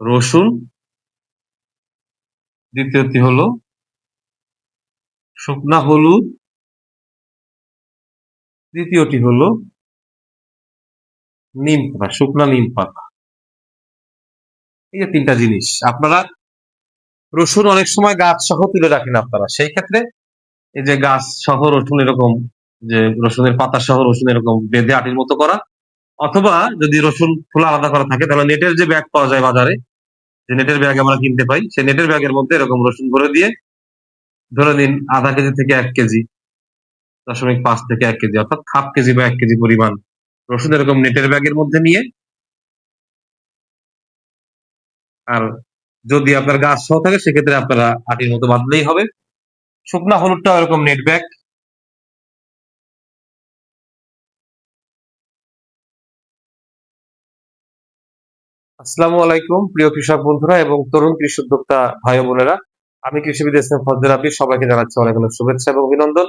রসুন, দ্বিতীয়টি হলো শুকনা হলুদ, তৃতীয়টি হলো নিম পাতা, শুকনা নিম পাতা। এই যে তিনটা জিনিস আপনারা, রসুন অনেক সময় গাছ সহ তুলে রাখেন আপনারা, সেই ক্ষেত্রে এই যে গাছ সহ রসুন এরকম, যে রসুনের পাতা সহ রসুন এরকম বেঁধে আটির মতো করা, অথবা যদি রসুন খোলা আলাদা করা থাকে তাহলে নেটের যে ব্যাগ পাওয়া যায় বাজারে, যে নেটের ব্যাগ আমরা কিনতে পাই, সেই নেটের ব্যাগের মধ্যে এরকম রসুন ভরে দিয়ে, ধরে নিন আধা কেজি থেকে 1 কেজি, 0.5 থেকে 1 কেজি, অর্থাৎ হাফ কেজি বা 1 কেজি পরিমাণ রসুন এরকম নেটের ব্যাগের মধ্যে নিয়ে, আর যদি আপনার গাছ সহ থাকে সেক্ষেত্রে আপনারা আটির মতো বাঁধলেই হবে। শুকনা হলুদটা এরকম নেট ব্যাগ। আসসালামু আলাইকুম প্রিয় কৃষক বন্ধুরা এবং তরুণ কৃষি উদ্যোক্তা ভাই বোনেরা। আমি কৃষিবিদ ইসলাম ফজলে রাব্বি, সবাইকে জানাচ্ছি অনেক অনেক শুভেচ্ছা এবং অভিনন্দন।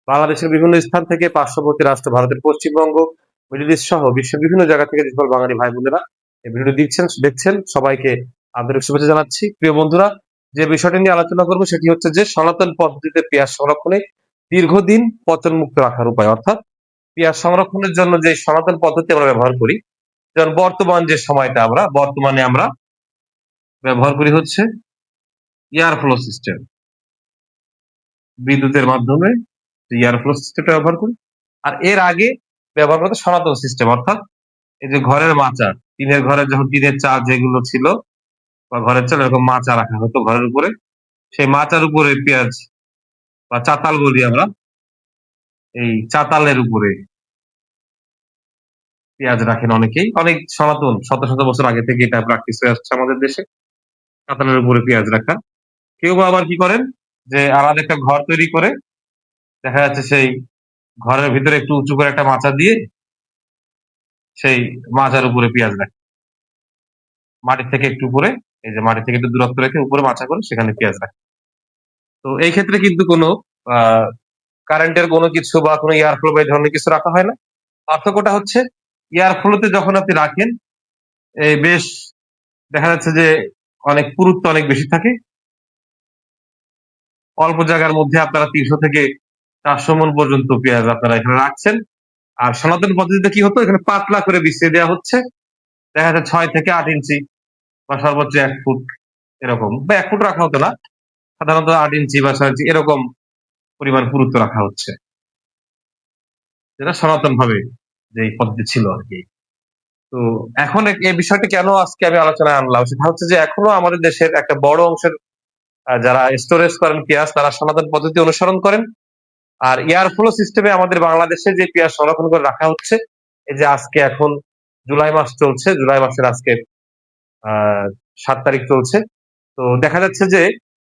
বাংলাদেশের বিভিন্ন স্থান থেকে, পার্শ্ববর্তী রাষ্ট্র ভারতের পশ্চিমবঙ্গ, মিডল ইস্ট সহ বিশ্বের বিভিন্ন জায়গা থেকে যে সকল বাঙালি ভাই বোনেরা এই ভিডিওটি দেখছেন সবাইকে আন্তরিক শুভেচ্ছা জানাচ্ছি। প্রিয় বন্ধুরা, যে বিষয়টি নিয়ে আলোচনা করব সেটি হচ্ছে যে সনাতন পদ্ধতিতে পেঁয়াজ সংরক্ষণে দীর্ঘদিন পচন মুক্ত রাখার উপায়, অর্থাৎ পেঁয়াজ সংরক্ষণের জন্য যে সনাতন পদ্ধতি আমরা ব্যবহার করি, যেমন বর্তমান যে সময়টা বর্তমানে আমরা ব্যবহার করি হচ্ছে এয়ার ফ্লো সিস্টেম, বিদ্যুতের মাধ্যমে এয়ার ফ্লো সিস্টেমটা ব্যবহার করি। আর এর আগে ব্যবহার করতো সনাতন সিস্টেম, অর্থাৎ এই যে ঘরের মাচা, টিনের ঘরে যখন টিনের চাল যেগুলো ছিল বা ঘরের চাল এরকম মাচা রাখা হতো ঘরের উপরে, সেই মাচার উপরে পেঁয়াজ বা চাতাল বলি আমরা, এই চাতালের উপরে পেঁয়াজ রাখেন অনেকেই, অনেক সনাতন শত শত বছর আগে থেকে এটা প্র্যাকটিস হয়ে আসছে আমাদের দেশে, চাতালের উপরে পেঁয়াজ রাখা। কেউ বা আবার কি করেন, যে আলাদা একটা ঘর তৈরি করে দেখা যাচ্ছে সেই ঘরের ভিতরে একটু উঁচু করে একটা মাচা দিয়ে সেই মাচার উপরে পেঁয়াজ রাখে, মাটি থেকে একটু উপরে, এই যে মাটি থেকে একটু দূরত্ব রেখে উপরে মাচা করে সেখানে পেঁয়াজ রাখে। তো এই ক্ষেত্রে কিন্তু কোনো আহ কারেন্টের কোনো কিছু বা কোনো এয়ার ফ্লো বা এই ধরনের কিছু রাখা হয় না। পার্থক্যটা হচ্ছে এয়ার ফ্লোতে যখন আপনি রাখেন, এই বেশ দেখা যাচ্ছে যে অনেক পুরুত্ব অনেক বেশি থাকে, অল্প জায়গার মধ্যে আপনারা 300 থেকে 400 মণ পর্যন্ত পেঁয়াজ আপনারা এখানে রাখছেন। আর সনাতন পদ্ধতিতে কি হতো, এখানে পাতলা করে বিছিয়ে দেওয়া হচ্ছে, দেখা যাচ্ছে 6 থেকে 8 ইঞ্চি বা সর্বোচ্চ 1 ফুট এরকম, বা 1 ফুট রাখা হতো না, সাধারণত 8 ইঞ্চি বা 6 ইঞ্চি এরকম পরিমাণ পুরুত্ব রাখা হচ্ছে, যেটা সনাতন ভাবে যে পদ্ধতি ছিল আর কি। তো এখন এই বিষয়টি কেন আজকে আমি আলোচনায় আনলাম, সেটা হচ্ছে যে এখনো আমাদের দেশের একটা বড় অংশের যারা স্টোরেজ করেন পেঁয়াজ, তারা সনাতন পদ্ধতি অনুসরণ করেন। আর এয়ার ফ্লো সিস্টেমে আমাদের বাংলাদেশে যে পেঁয়াজ সংরক্ষণ করে রাখা হচ্ছে, এই যে আজকে এখন জুলাই মাস চলছে, জুলাই মাসের আজকে 7 তারিখ চলছে। তো দেখা যাচ্ছে যে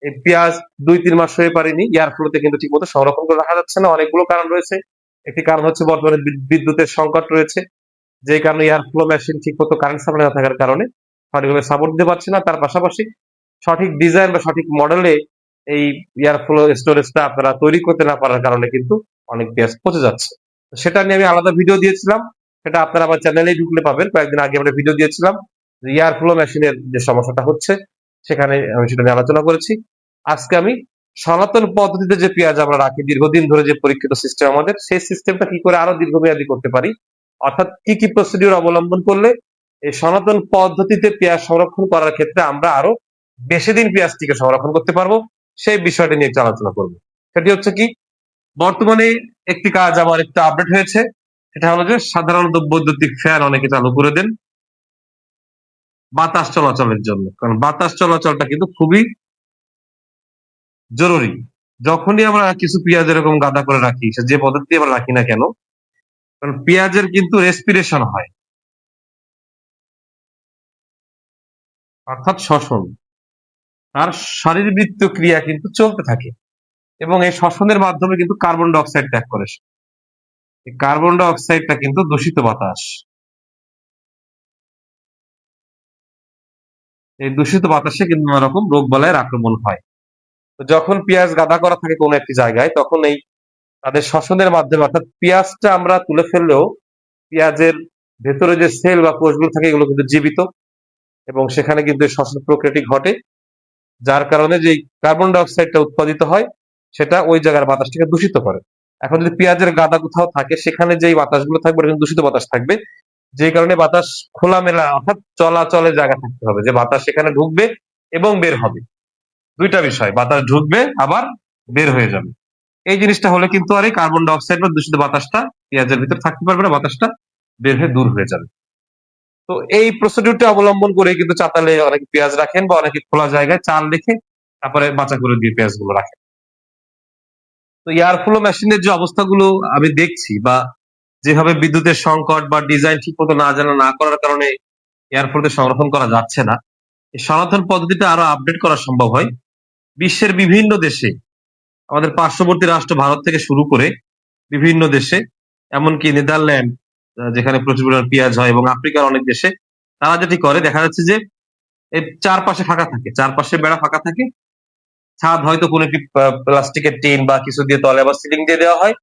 এই পেঁয়াজ 2-3 মাস হয়ে পারেনি, এয়ার ফ্লোতে কিন্তু ঠিক মতো সংরক্ষণ করে রাখা যাচ্ছে না। অনেকগুলো কারণ রয়েছে। একটি কারণ হচ্ছে বর্তমানে বিদ্যুতের সংকট রয়েছে, যে কারণে এয়ার ফ্লো মেশিন ঠিক মতো কারেন্ট সাপ্লাই না থাকার কারণে সঠিকভাবে সাপোর্ট দিতে পারছে না। তার পাশাপাশি সঠিক ডিজাইন বা সঠিক মডেলে এই এয়ার ফ্লো স্টোরেজটা আপনারা তৈরি করতে না পারার কারণে কিন্তু অনেক পেঁয়াজ পচে যাচ্ছে। তো সেটা নিয়ে আমি আলাদা ভিডিও দিয়েছিলাম, সেটা আপনারা আমার চ্যানেলেই ঢুকলে পাবেন। কয়েকদিন আগে আমরা ভিডিও দিয়েছিলাম যে এয়ার ফ্লো মেশিনের যে সমস্যাটা হচ্ছে, সেখানে আমি সেটা নিয়ে আলোচনা করেছি। আজকে আমি সনাতন পদ্ধতিতে যে পেঁয়াজ আমরা রাখি দীর্ঘদিন ধরে, যে পরীক্ষিত সিস্টেম আমাদের, সেই সিস্টেমটা কি করে আরো দীর্ঘমেয়াদী করতে পারি, অর্থাৎ কি কি প্রসিডিউর অবলম্বন করলে এই সনাতন পদ্ধতিতে পেঁয়াজ সংরক্ষণ করার ক্ষেত্রে আমরা আরো বেশি দিন পেঁয়াজটিকে সংরক্ষণ করতে পারবো, সেই বিষয়টি নিয়ে একটু আলোচনা করবো। সেটি হচ্ছে কি, বর্তমানে একটি কাজ আমার একটু আপডেট হয়েছে, সেটা হলো যে সাধারণত বৈদ্যুতিক ফ্যান অনেকে চালু করে দেন বাতাস চলাচলের জন্য, কারণ বাতাস চলাচলটা কিন্তু খুবই জরুরি। যখনই আমরা কিছু পেঁয়াজ এরকম গাদা করে রাখি, সে যে পদ্ধতি আমরা রাখি না কেন, কারণ পেঁয়াজের কিন্তু রেসপিরেশন হয়, অর্থাৎ শ্বসন, তার শারীরবৃত্তীয় ক্রিয়া কিন্তু চলতে থাকে, এবং এই শ্বসনের মাধ্যমে কিন্তু কার্বন ডাই অক্সাইড ত্যাগ করে সে। এই কার্বন ডাই অক্সাইডটা কিন্তু দূষিত বাতাস, এই দূষিত বাতাসে কিন্তু নানা রকম রোগ বালাইয়ের আক্রমণ হয়। তো যখন পেঁয়াজ গাদা করা থাকে কোনো একটি জায়গায়, তখন এই তাদের শ্বসনের মাধ্যমে, অর্থাৎ পেঁয়াজটা আমরা তুলে ফেললেও পেঁয়াজের ভেতরে যে সেল বা কোষগুলো থাকে এগুলো কিন্তু জীবিত, এবং সেখানে কিন্তু এই শ্বসন প্রক্রিয়াটি ঘটে, যার কারণে যে কার্বন ডাই অক্সাইডটা উৎপাদিত হয় সেটা ওই জায়গার বাতাসটাকে দূষিত করে। এখন যদি পেঁয়াজের গাদা কোথাও থাকে সেখানে যেই বাতাসগুলো থাকবে ওটা কিন্তু দূষিত বাতাস থাকবে, যে কারণে বাতাস খোলামেলা অর্থাৎ চলাচলের জায়গা থাকতে হবে, যে বাতাস সেখানে ঢুকবে এবং বের হবে। দুইটা বিষয়, বাতাস ঢুকবে আবার বের হয়ে যাবে। এই জিনিসটা হলে কিন্তু আর এই কার্বন ডাই অক্সাইড বা দূষিত বাতাসটা পেঁয়াজের ভিতর থাকতে পারবে না, বাতাসটা বের হয়ে দূর হয়ে যাবে। তো এই প্রসিডিউরটা অবলম্বন করে কিন্তু চাতালে অনেকে পেঁয়াজ রাখেন বা অনেকে খোলা জায়গায় চাল রেখে তারপরে বাঁচা করে দিয়ে পেঁয়াজগুলো রাখেন। তো এয়ার ফ্লো মেশিনের যে অবস্থাগুলো আমি দেখছি, বা যেভাবে বিদ্যুতের সংকট বা ডিজাইন ঠিক মতো না জানা না করার কারণে এয়ার ফ্লোতে সংরক্ষণ করা যাচ্ছে না, এই সনাতন পদ্ধতিটা আরো আপডেট করা সম্ভব হয়। বিশ্বের বিভিন্ন দেশে, আমাদের পার্শ্ববর্তী রাষ্ট্র ভারত থেকে শুরু করে বিভিন্ন দেশে, এমনকি নেদারল্যান্ড যেখানে প্রচুর পরিমাণ পেঁয়াজ হয়, এবং আফ্রিকার অনেক দেশে তারা যেটি করে দেখা যাচ্ছে যে এই চারপাশে ফাঁকা থাকে, চারপাশে বেড়া ফাঁকা থাকে, ছাদ হয়তো কোনো একটি প্লাস্টিকের টিন বা কিছু দিয়ে তলে আবার সিলিং দিয়ে দেওয়া হয়,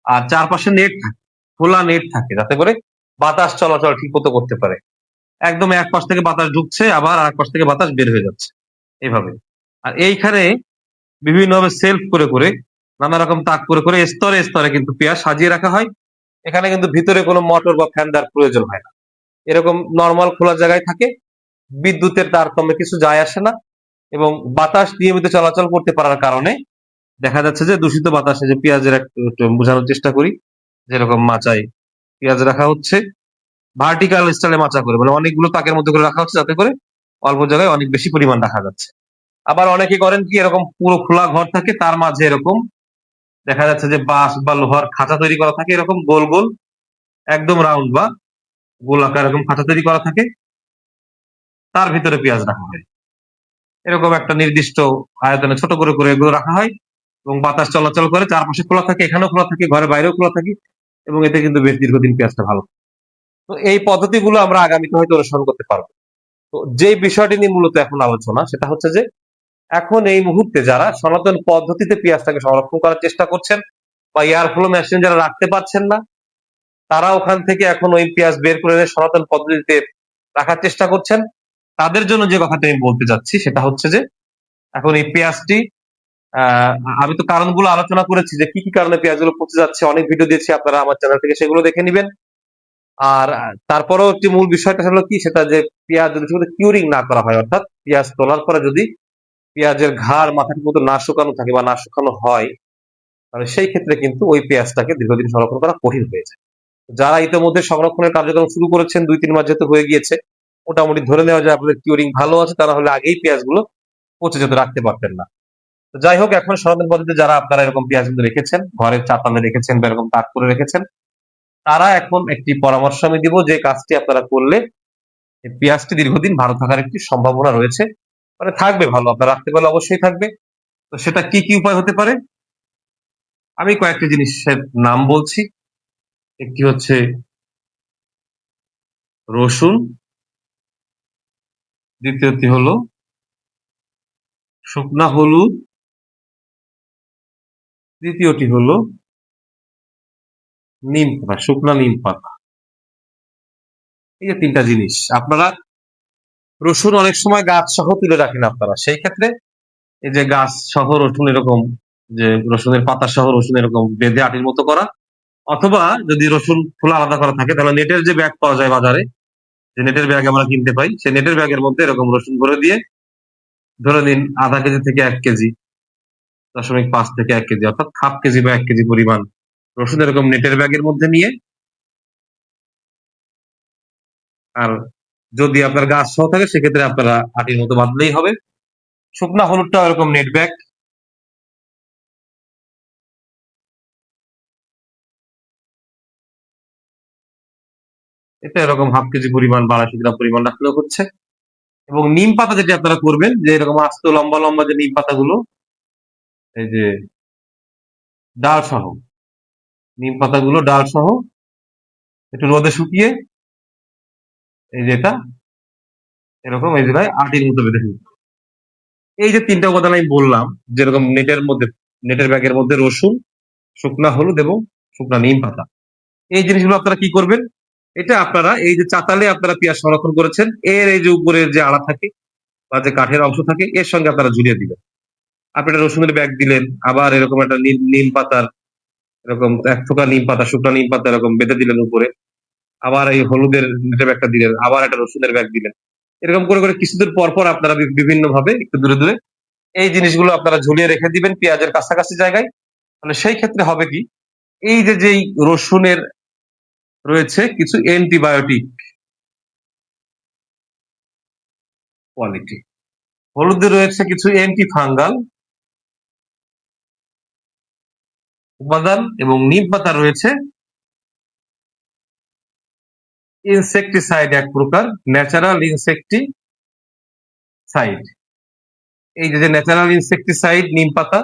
আর চারপাশে নেট থাকে, খোলা নেট থাকে, যাতে করে বাতাস চলাচল ঠিক মতো করতে পারে। একদম এক পাশ থেকে বাতাস ঢুকছে আবার আরেক পাশ থেকে বাতাস বের হয়ে যাচ্ছে এইভাবে। আর এইখানে বিভিন্নভাবে সেলফ করে করে নানা রকম তাক করে করে স্তরে স্তরে কিন্তু পেঁয়াজ সাজিয়ে রাখা হয়। এখানে কিন্তু ভিতরে কোনো মোটর বা ফ্যান দেওয়ার প্রয়োজন হয় না, এরকম নর্মাল খোলা জায়গায় থাকে, বিদ্যুতের তারতম্যে কিছু যায় আসে না, এবং বাতাস নিয়মিত চলাচল করতে পারার কারণে দেখা যাচ্ছে যে দূষিত বাতাসে যে পেঁয়াজের একটু বোঝানোর চেষ্টা করি, যেরকম মাচায় পেঁয়াজ রাখা হচ্ছে ভার্টিক্যাল স্টাইলে মাচা করে, মানে অনেকগুলো তাকের মধ্যে করে রাখা হচ্ছে যাতে করে অল্প জায়গায় অনেক বেশি পরিমাণ রাখা যাচ্ছে। আবার অনেকে করেন কি, এরকম পুরো খোলা ঘর থাকে, তার মাঝে এরকম দেখা যাচ্ছে যে বাঁশ বা লোহার খাঁচা তৈরি করা থাকে, এরকম গোল গোল একদম রাউন্ড বা গোলাকার এরকম খাঁচা তৈরি করা থাকে, তার ভিতরে পেঁয়াজ রাখা হয়। এরকম একটা নির্দিষ্ট আয়তনে ছোট করে করে এগুলো রাখা হয়, এবং বাতাস চলাচল করে, চারপাশে খোলা থাকে, এখানেও খোলা থাকে, ঘরের বাইরেও খোলা থাকে, এবং এতে কিন্তু বেশ দীর্ঘদিন পেঁয়াজটা ভালো। তো এই পদ্ধতিগুলো আমরা আগামীতে হয়তো অনুসরণ করতে পারবো। তো যে বিষয়টি নিয়ে মূলত এখন আলোচনা সেটা হচ্ছে যে এখন এই মুহূর্তে যারা সনাতন পদ্ধতিতে পেঁয়াজটাকে সংরক্ষণ করার চেষ্টা করছেন, বা এয়ার ফ্লো মেশিন যারা রাখতে পারছেন না, তারা ওখান থেকে এখন ওই পেঁয়াজ বের করে এনে সনাতন পদ্ধতিতে রাখার চেষ্টা করছেন। তাদের জন্য যে কথাটা আমি বলতে চাচ্ছি সেটা হচ্ছে যে এখন এই পেঁয়াজটি, আহ আমি তো কারণগুলো আলোচনা করেছি যে কি কি কারণে পেঁয়াজগুলো পচে যাচ্ছে, অনেক ভিডিও দিয়েছি, আপনারা আমার চ্যানেল থেকে সেগুলো দেখে নিবেন। আর তারপরেও একটি মূল বিষয়টা হলো কি, সেটা যে পেঁয়াজ যদি শুধু কিউরিং না করা হয়, অর্থাৎ পেঁয়াজ তোলার পরে যদি পেঁয়াজের ঘাড় মাথার মতো না শুকানো থাকে বা না শুকানো হয়, তাহলে সেই ক্ষেত্রে কিন্তু ওই পেঁয়াজটাকে দীর্ঘদিন সংরক্ষণ করা কঠিন হয়ে যায়। যারা ইতিমধ্যে সংরক্ষণের কার্যক্রম শুরু করেছেন, ২-৩ মাস যেহেতু হয়ে গিয়েছে, মোটামুটি ধরে নেওয়া যায় আপনাদের কিউরিং ভালো আছে, তারা হলে আগেই পেঁয়াজগুলো পচে যেতে রাখতে পারতেন না। তো যাই হোক, এখন সনাতন পদ্ধতিতে যারা আপনারা এরকম পেঁয়াজগুলো রেখেছেন, ঘরের চাতালে রেখেছেন বা এরকম তাক করে রেখেছেন, তারা এখন একটি পরামর্শ আমি দিব, যে কাজটি আপনারা করলে এই পেঁয়াজটি দীর্ঘদিন ভালো থাকার একটি সম্ভাবনা রয়েছে, মানে থাকবে ভালো, আপনার রাখতে পারলে অবশ্যই থাকবে। তো সেটা কি কি উপায় হতে পারে, আমি কয়েকটি জিনিসের নাম বলছি। একটি হচ্ছে রসুন, দ্বিতীয়টি হলো শুকনা হলুদ, তৃতীয়টি হলো নিম পাতা, শুকনা নিম পাতা। এই যে তিনটা জিনিস আপনারা, রসুন অনেক সময় গাছ সহ তুলে রাখেন আপনারা, সেই ক্ষেত্রে এই যে গাছ সহ রসুন এরকম, যে রসুনের পাতা সহ রসুন এরকম বেঁধে আটির মতো করা, অথবা যদি রসুন খোলা আলাদা করা থাকে তাহলে নেটের যে ব্যাগ পাওয়া যায় বাজারে, যে নেটের ব্যাগ আমরা কিনতে পাই, সেই নেটের ব্যাগের মধ্যে এরকম রসুন ভরে দিয়ে, ধরে নিন আধা কেজি থেকে 1 কেজি, 0.5 থেকে 1 কেজি, অর্থাৎ হাফ কেজি বা 1 কেজি পরিমাণ রসুন এরকম নেটের ব্যাগের মধ্যে নিয়ে, আর যদি আপনার গাছ সহ থাকে সেক্ষেত্রে আপনারা আটির মতো বাঁধলেই হবে। শুকনা হলুদটা এরকম নেট ব্যাগ, এটা এরকম হাফ কেজি পরিমাণ বা 250 গ্রাম পরিমাণ রাখলেও হচ্ছে। এবং নিম পাতা যেটি আপনারা করবেন, যে এরকম আস্ত লম্বা লম্বা যে নিম পাতাগুলো, এই যে ডাল সহ, নিম পাতাগুলো ডাল সহ একটু রোদে শুকিয়ে, এই যে এটা এরকম এই জায়গায় আটির মতো বেঁধে ফেলবে। এই যে তিনটা উপাদান আমি বললাম, যেরকম নেটের মধ্যে, নেটের ব্যাগের মধ্যে রসুন, শুকনা হলুদ এবং শুকনা নিম পাতা, এই জিনিসগুলো আপনারা কি করবেন, এটা আপনারা এই যে চাতালে আপনারা পেঁয়াজ সংরক্ষণ করেছেন, এর এই যে উপরের যে আড়া থাকে বা যে কাঠের অংশ থাকে এর সঙ্গে আপনারা ঝুলিয়ে দিবেন। আপনি একটা রসুনের ব্যাগ দিলেন, আবার এরকম একটা নিম পাতার এরকম এক থোকা নিম পাতা, শুকনা নিম পাতা এরকম বেঁধে দিলেন উপরে। আবার এই হলুদের নেটের ব্যাগটা দিলেন, আবার একটা রসুনের ব্যাগ দিলেন। এরকম করে কিছুদিন পর আপনারা বিভিন্নভাবে একটু দূরে এই জিনিসগুলো আপনারা ঝুলিয়ে রেখে দিবেন পেঁয়াজের কাছাকাছি জায়গায়। তাহলে সেই ক্ষেত্রে হবে কি, এই যে যেই রসুনের রয়েছে কিছু অ্যান্টিবায়োটিক কোয়ালিটি, হলুদে রয়েছে কিছু অ্যান্টি ফাঙ্গাল উপাদান এবং নিম পাতা রয়েছে ইনসেকটিসাইড, এক প্রকার ন্যাচারাল ইনসেকটিসাইড। এই যে ন্যাচারাল ইনসেকটিসাইড নিম পাতা,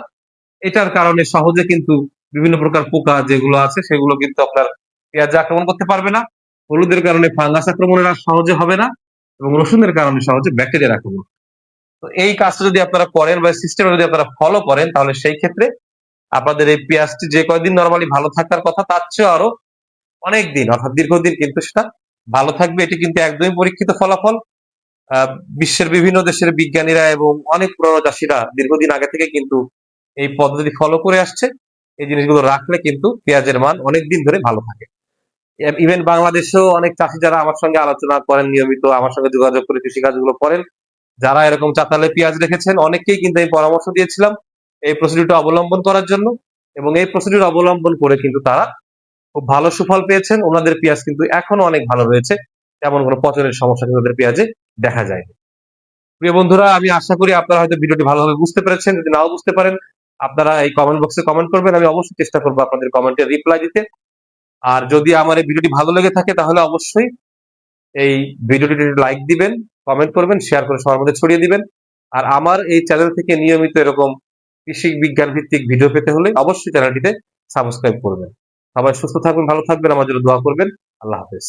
এটার কারণে সহজে কিন্তু বিভিন্ন প্রকার পোকা যেগুলো আছে সেগুলো কিন্তু আপনার পেঁয়াজে আক্রমণ করতে পারবে না। হলুদের কারণে ফাঙ্গাস আক্রমণের আর সহজে হবে না, এবং রসুনের কারণে সহজে ব্যাকটেরিয়ার আক্রমণ। তো এই কাজটা যদি আপনারা করেন বা সিস্টেম যদি আপনারা ফলো করেন, তাহলে সেই ক্ষেত্রে আপনাদের এই পেঁয়াজটি যে কয়দিন নরমালি ভালো থাকার কথা তার চেয়ে আরো অনেক দিন অর্থাৎ দীর্ঘদিন কিন্তু সেটা ভালো থাকবে। এটি কিন্তু একদমই পরীক্ষিত ফলাফল। বিশ্বের বিভিন্ন দেশের বিজ্ঞানীরা এবং অনেক পুরনো চাষীরা দীর্ঘদিন আগে থেকে কিন্তু এই পদ্ধতি ফলো করে আসছে। এই জিনিসগুলো রাখলে কিন্তু পেঁয়াজের মান অনেক দিন ধরে ভালো থাকে। ইভেন বাংলাদেশেও অনেক চাষী যারা আমার সঙ্গে আলোচনা করেন নিয়মিত, আমার সঙ্গে যোগাযোগ করে কৃষি কাজগুলো করেন, যারা এরকম চাতালে পেঁয়াজ রেখেছেন অনেককেই কিন্তু আমি পরামর্শ দিয়েছিলাম এই প্রসিডিউরটা অবলম্বন করার জন্য, এবং এই প্রসিডিউর অবলম্বন করে কিন্তু তারা খুব ভালো সুফল পেয়েছেন। ওনাদের পেঁয়াজ কিন্তু এখনো অনেক ভালো রয়েছে, তেমন কোনো পচনের সমস্যা কিন্তু ওদের পেঁয়াজে দেখা যায়। প্রিয় বন্ধুরা, আমি আশা করি আপনারা হয়তো ভিডিওটি ভালোভাবে বুঝতে পেরেছেন। যদি নাও বুঝতে পারেন, আপনারা এই কমেন্ট বক্সে কমেন্ট করবেন, আমি অবশ্যই চেষ্টা করবো আপনাদের কমেন্টের রিপ্লাই দিতে। আর যদি আমার এই ভিডিওটি ভালো লেগে থাকে তাহলে অবশ্যই এই ভিডিওটি লাইক দিবেন, কমেন্ট করবেন, শেয়ার করে সবার মধ্যে ছড়িয়ে দিবেন। আর আমার এই চ্যানেল থেকে নিয়মিত এরকম কৃষি বিজ্ঞান ভিত্তিক ভিডিও পেতে হলে অবশ্যই চ্যানেলটিতে সাবস্ক্রাইব করবেন। সবাই সুস্থ থাকবেন, ভালো থাকবেন, আমার জন্য দোয়া করবেন। আল্লাহ হাফেজ।